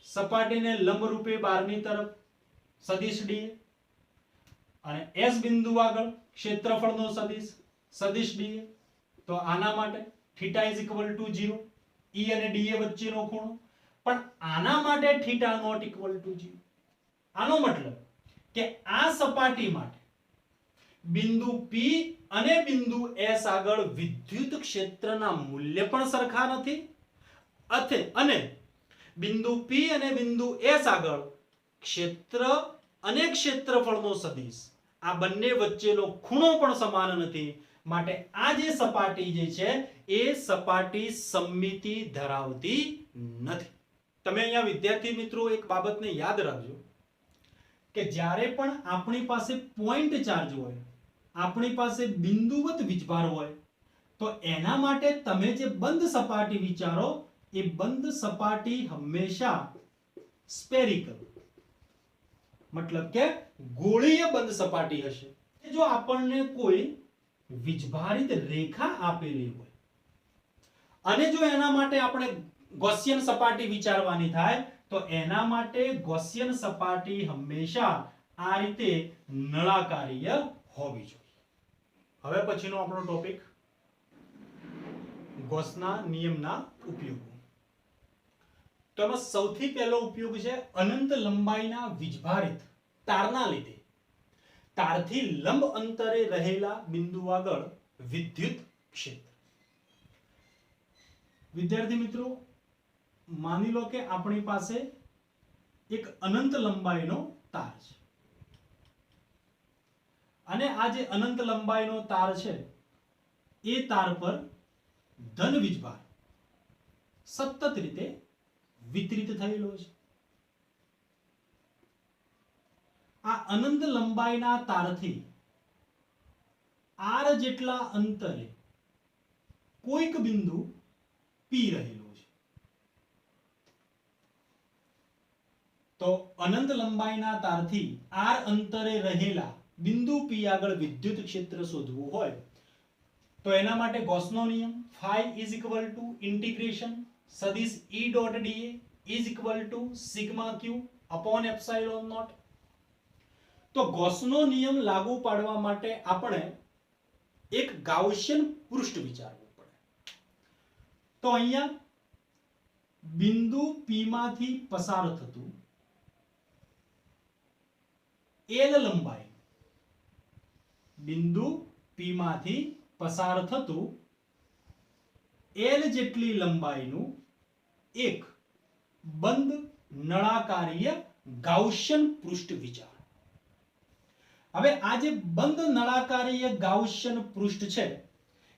સપાટીને લંબ રૂપે બહારની તરફ સદિશ D અને S બિંદુ આગળ ક્ષેત્રફળનો સદિશ સદિશ D. તો આના માટે θ = 0, E અને DA વચ્ચેનો ખૂણો, પણ આના માટે θ ≠ 0. આનો મતલબ કે આ સપાટી માટે બિંદુ P અને બિંદુ S આગળ વિદ્યુત ક્ષેત્રના મૂલ્ય પણ સરખા નથી અને બિંદુ P અને બિંદુ S આગળ ક્ષેત્ર અને ક્ષેત્રફળનો સદિશ આ બંને વચ્ચેનો ખૂણો પણ સમાન નથી. માટે આ જે સપાટી જે છે એ સપાટી સમમિતિ ધરાવતી નથી. તમે અહીંયા વિદ્યાર્થી મિત્રો એક બાબતને યાદ રાખજો કે જ્યારે પણ આપણી પાસે પોઈન્ટ ચાર્જ હોય, આપણી પાસે બિંદુવત વીજભાર હોય, તો એના માટે તમે જે બંધ સપાટી વિચારો એ બંધ સપાટી હંમેશા સ્ફેરિકલ મતલબ કે ગોળીય બંધ સપાટી હશે. જો આપણને કોઈ વીજભારિત રેખા આપેલી હોય અને જો એના માટે આપણે ગૌસિયન સપાટી વિચારવાની થાય તો એના માટે ગૌસિયન સપાટી હંમેશા આ રીતે નળાકારીય હોવી જોઈએ. હવે પછીનો આપણો ટોપિક ગૌસના નિયમના ઉપયોગો. તો એમાં સૌથી પહેલો ઉપયોગ છે અનંત લંબાઈના વીજભારિત તારના લીધે તારથી લંબ અંતરે રહેલા બિંદુ આગળ વિદ્યુત ક્ષેત્ર. વિદ્યાર્થી મિત્રો, માની લો કે આપણી પાસે એક અનંત લંબાઈનો તાર છે અને આ જે અનંત લંબાઈનો તાર છે એ તાર પર ધન વીજભાર સતત રીતે વિતરિત થયેલો છે. આ અનંત લંબાઈના તારથી r જેટલા અંતરે કોઈક બિંદુ P રહેલો છે. તો અનંત લંબાઈના તારથી r અંતરે રહેલા બિંદુ P આગળ વિદ્યુત ક્ષેત્ર શોધવું હોય તો એના માટે ગૌસનો નિયમ phi = ઇન્ટિગ્રેશન સદિશ E.dA = sigma q upon epsilon naught. તો ગૌસનો નિયમ લાગુ પાડવા માટે આપણે એક ગાઉસિયન પૃષ્ઠ વિચારવું પડે. તો અહીંયા બિંદુ P માંથી પસાર થતું L લંબાઈ, બિંદુ P માંથી પસાર થતું L જેટલી લંબાઈનું એક બંધ નળાકારીય ગાઉસિયન પૃષ્ઠ વિચાર. હવે આ જે બંધ નળાકારીય ગાઉસિયન પૃષ્ઠ છે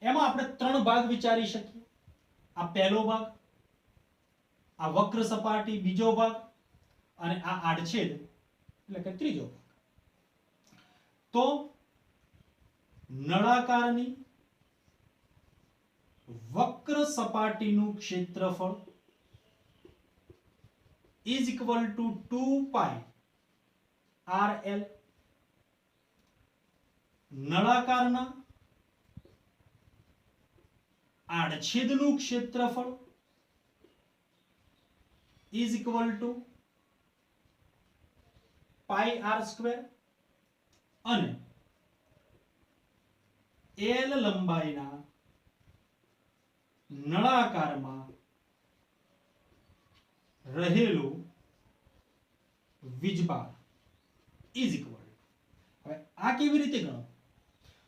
એમાં આપણે ત્રણ ભાગ વિચારી શકીએ. આ પહેલો ભાગ, આ વક્ર સપાટી બીજો ભાગ અને આ આડછેદ એટલે કે ત્રીજો ભાગ. તો નળાકારની વક્ર સપાટીનું ક્ષેત્રફળ = 2π rl. નળાકારના આડછેદનું ક્ષેત્રફળ is equal to pi r square અને એલ લંબાઈના નળાકારમાં રહેલું વીજભાર ઇઝ ઇક્વલ. હવે આ કેવી રીતે ગણો?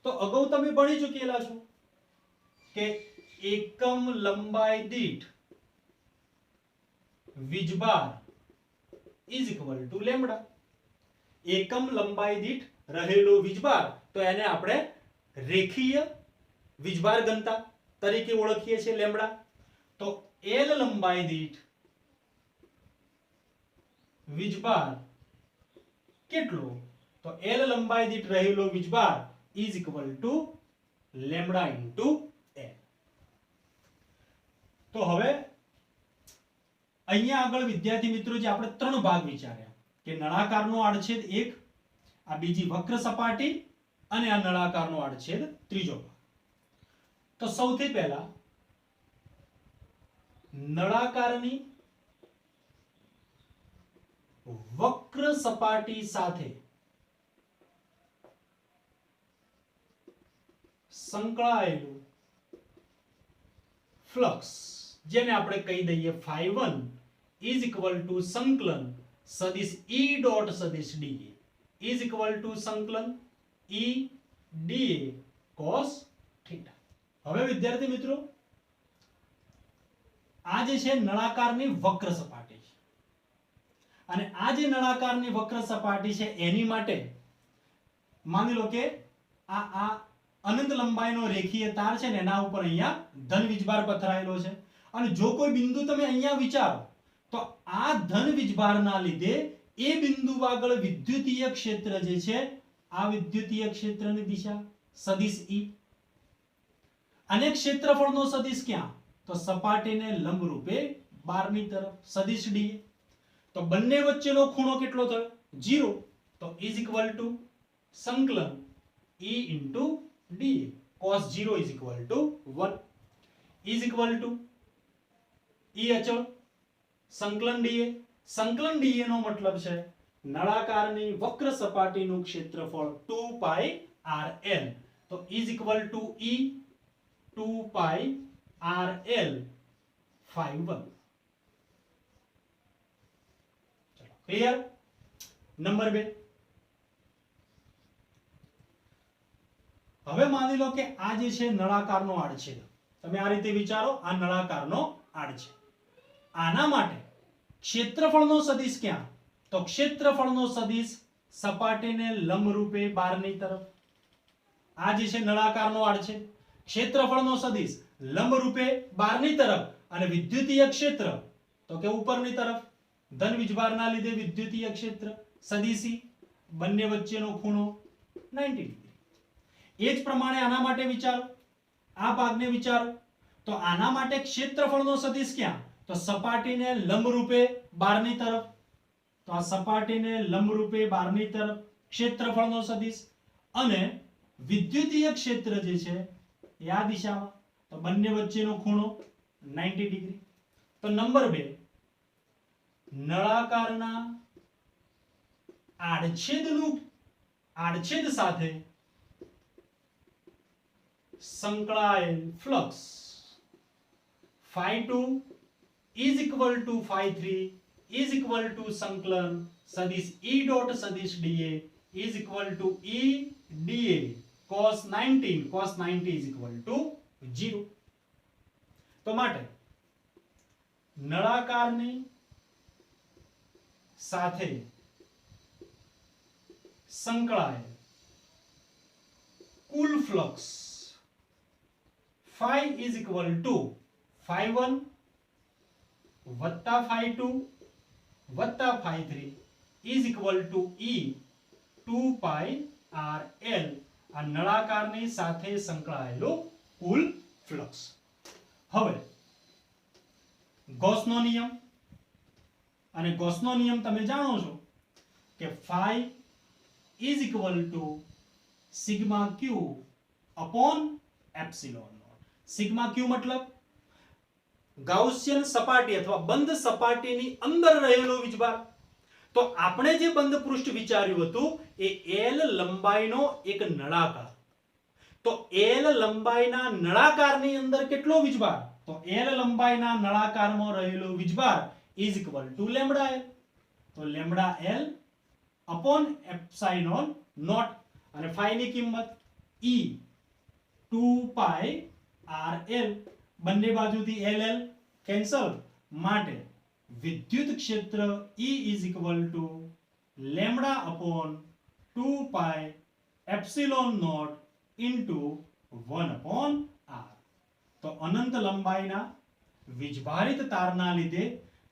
તો અગાઉ તમે ભણી ચૂકેલા છો કે એકમ લંબાઈ દીઠ વીજભાર ઇઝ ઇક્વલ ટુ લેમ્બડા. એકમ લંબાઈ દીઠ રહેલો વીજભાર, તો એને આપણે રેખીય વીજભાર ઘનતા તરીકે ઓળખીએ છીએ લેમ્બડા. તો એલ લંબાઈ દીઠ વીજભાર કેટલો? તો એલ લંબાઈ દીઠ રહેલો વીજભાર is equal two lambda into L. તો હવે અહીંયા આગળ વિદ્યાર્થી મિત્રો જે આપણે ત્રણ ભાગ વિચાર્યા કે નળાકારનો આડછેદ એક, આ બીજી વક્ર સપાટી અને આ નળાકારનો આડછેદ ત્રીજો ભાગ. તો સૌથી પહેલા નળાકારની વક્ર સપાટી સાથે સંકળાયેલું ફ્લક્સ, જેને આપણે કહી દઈએ φ1 ઇઝ ઇક્વલ ટુ સંકલન સદિશ E ડોટ સદિશ dA ઇઝ ઇક્વલ ટુ સંકલન E dA cos થીટા. હવે વિદ્યાર્થી મિત્રો આ જે છે નળાકારની વક્ર સપાટી છે અને આ જે નળાકારની વક્ર સપાટી છે એની માટે માની લો કે આ અનંત લંબાઈનો રેખીય તાર છે ને એના ઉપર અહીંયા ધન વીજભાર પથરાયેલો છે અને જો કોઈ બિંદુ તમે અહીંયા વિચારો તો આ ધન વીજભારના લીધે એ બિંદુ આગળ વિદ્યુતીય ક્ષેત્ર જે છે આ વિદ્યુતીય ક્ષેત્રની દિશા સદિશ E અને ક્ષેત્રફળનો સદિશ ક્યાં? તો સપાટીને લંબ રૂપે બહારની તરફ સદિશ dA. તો બંને વચ્ચેનો ખૂણો કેટલો થયો? 0. તો ઇઝ ઇક્વલ ટુ સંકલન E into dA cos 0 is equal two 1 is equal to E અચળ સંકલન dA. સંકલન dA નો મતલબ છે નળાકારની વક્ર સપાટીનું ક્ષેત્રફળ 2 પાઈ rl. તો is equal to E 2 pi rl φ1. ચલો ક્લિયર. નંબર 2, હવે માની લો કે આ જે છે નળાકારનો આડછેદ, તમે આ રીતે વિચારો, આ નળાકારનો આડછેદ. આના માટે ક્ષેત્રફળનો સદિશ ક્યાં? તો ક્ષેત્રફળનો સદિશ સપાટીને લંબ રૂપે બહારની તરફ. આ જે છે નળાકારનો આડછેદ, ક્ષેત્રફળનો સદિશ લંબ રૂપે બહારની તરફ અને વિદ્યુતીય ક્ષેત્ર તો કે ઉપરની તરફ. ધન વીજભારના લીધે વિદ્યુતીય ક્ષેત્ર સદિશી, બંને વચ્ચેનો ખૂણો 90 ડિગ્રી. એ જ પ્રમાણે આના માટે વિચારો, આ ભાગને વિચારો. તો આના માટે ક્ષેત્રફળનો સદિશ ક્યાં? તો સપાટીને લંબ રૂપે બહારની તરફ. તો આ સપાટીને લંબ રૂપે બહારની તરફ ક્ષેત્રફળનો સદિશ અને વિદ્યુતીય ક્ષેત્ર જે છે એ આ દિશામાં, તો બંને વચ્ચેનો ખૂણો 90 ડિગ્રી. તો નંબર 2, નળાકારના આડછેદ સાથે સંકળાયેલ flux φ2 is equal to φ3 is equal to સંકલન સદિશ E ડોટ સદિશ dA is equal to E dA cos 90 is equal to 0. તો માટે નળાકારની સાથે સંકળાયેલ કુલ flux phi is equal to phi1 વત્તા phi2 વત્તા phi3 is equal to E 2 pi rl. આ નળાકારની સાથે સંકળાયેલો કુલ ફ્લક્સ. હવે ગૌસનો નિયમ, અને ગૌસનો નિયમ તમે જાણો છો કે phi is equal to sigma q upon epsilon naught. Sigma ક્યુ મતલબ ગાઉસિયન સપાટી અથવા બંધ સપાટીની અંદર રહેલો વીજભાર. તો આપણે જે બંધ પૃષ્ઠ વિચાર્યું હતું એ L લંબાઈનો એક નળાકાર. તો L લંબાઈના નળાકારની અંદર કેટલો વીજભાર? તો L લંબાઈના નળાકારમાં રહેલો વીજભાર is equal to lambda L. તો lambda L upon epsilon naught અને phi ની કિંમત E 2 પાઈ RL. બંને બાજુથી LL કેન્સલ માટે વિદ્યુત ક્ષેત્ર E is equal to lambda upon 2 pi epsilon naught into 1 upon R. તો અનંત લંબાઈના વીજભારિત તારના લીધે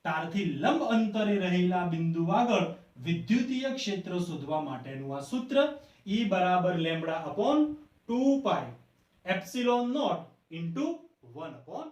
તારથી લંબ અંતરે રહેલા બિંદુ આગળ વિદ્યુતીય ક્ષેત્ર શોધવા માટેનું આ સૂત્ર E બરાબર lambda upon 2 pi epsilon naught into 1 upon